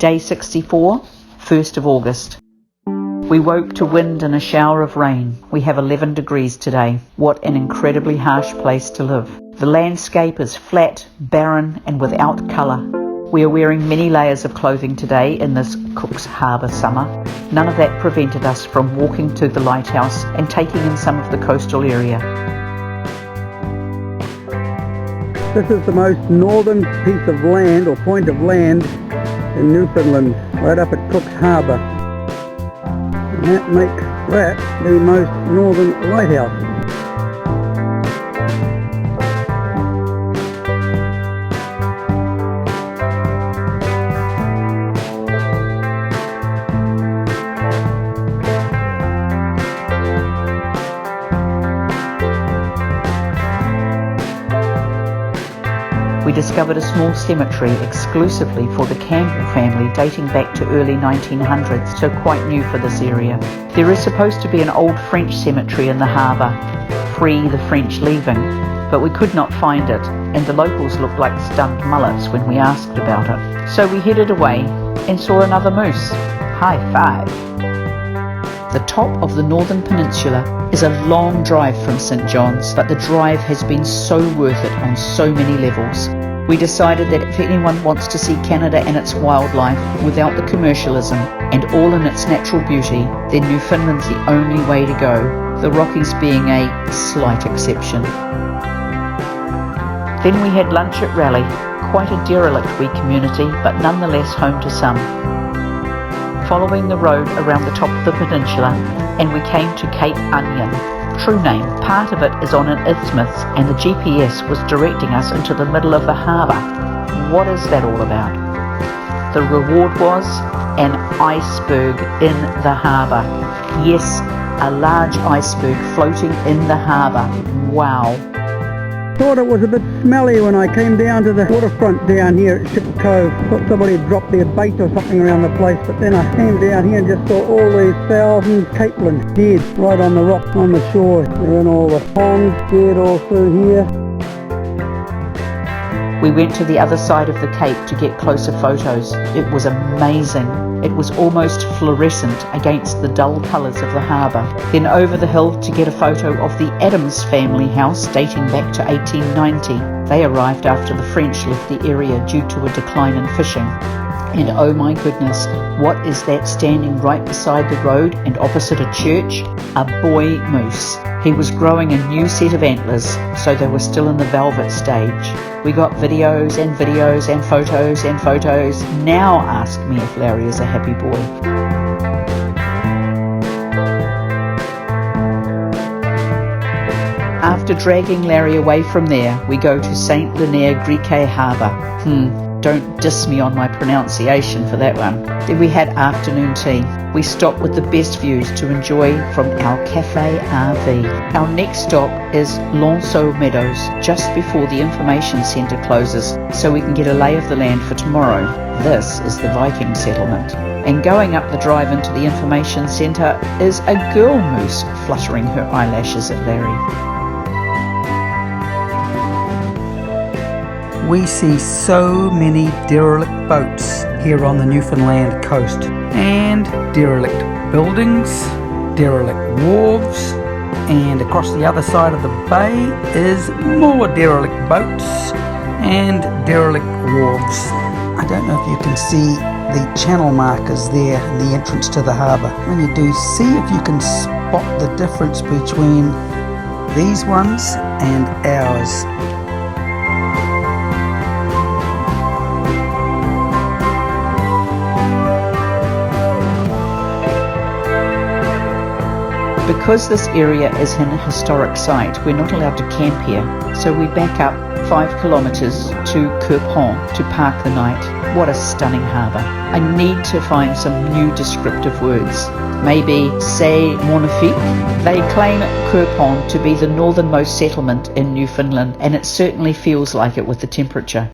Day 64, 1st of August. We woke to wind and a shower of rain. We have 11 degrees today. What an incredibly harsh place to live. The landscape is flat, barren and without colour. We are wearing many layers of clothing today in this Cook's Harbour summer. None of that prevented us from walking to the lighthouse and taking in some of the coastal area. This is the most northern piece of land or point of land in Newfoundland, right up at Cook's Harbour. And that makes that the most northern lighthouse. We discovered a small cemetery exclusively for the Campbell family dating back to early 1900s, so quite new for this area. There is supposed to be an old French cemetery in the harbour, free the French leaving, but we could not find it, and the locals looked like stunned mullets when we asked about it. So we headed away and saw another moose. High five! The top of the Northern Peninsula is a long drive from St John's, but the drive has been so worth it on so many levels. We decided that if anyone wants to see Canada and its wildlife without the commercialism and all in its natural beauty, then Newfoundland's the only way to go, the Rockies being a slight exception. Then we had lunch at Raleigh, quite a derelict wee community, but nonetheless home to some. Following the road around the top of the peninsula, and we came to Cape Onion. True name, part of it is on an isthmus, and the GPS was directing us into the middle of the harbour. What is that all about? The reward was an iceberg in the harbour. Yes, a large iceberg floating in the harbour. Wow. Thought it was a bit smelly when I came down to the waterfront down here at Ship Cove. Thought somebody had dropped their bait or something around the place, but then I came down here and just saw all these thousands of capelin dead right on the rock on the shore. They're in all the ponds, dead all through here. We went to the other side of the cape to get closer photos. It was amazing. It was almost fluorescent against the dull colours of the harbour. Then over the hill to get a photo of the Adams family house dating back to 1890. They arrived after the French left the area due to a decline in fishing. And oh my goodness, what is that standing right beside the road and opposite a church? A boy moose. He was growing a new set of antlers, so they were still in the velvet stage. We got videos and videos and photos and photos. Now ask me if Larry is a happy boy. After dragging Larry away from there, we go to St Lenaire Griquet Harbour. Don't diss me on my pronunciation for that one. Then we had afternoon tea. We stopped with the best views to enjoy from our Cafe RV. Our next stop is Lanceau Meadows, just before the information centre closes, so we can get a lay of the land for tomorrow. This is the Viking settlement. And going up the drive into the information centre is a girl moose fluttering her eyelashes at Larry. We see so many derelict boats here on the Newfoundland coast, and derelict buildings, derelict wharves, and across the other side of the bay is more derelict boats and derelict wharves. I don't know if you can see the channel markers there in the entrance to the harbour. When you do, see if you can spot the difference between these ones and ours. Because this area is an historic site, we're not allowed to camp here, so we back up 5 kilometres to Quirpon to park the night. What a stunning harbour. I need to find some new descriptive words. Maybe c'est magnifique. They claim Quirpon to be the northernmost settlement in Newfoundland, and it certainly feels like it with the temperature.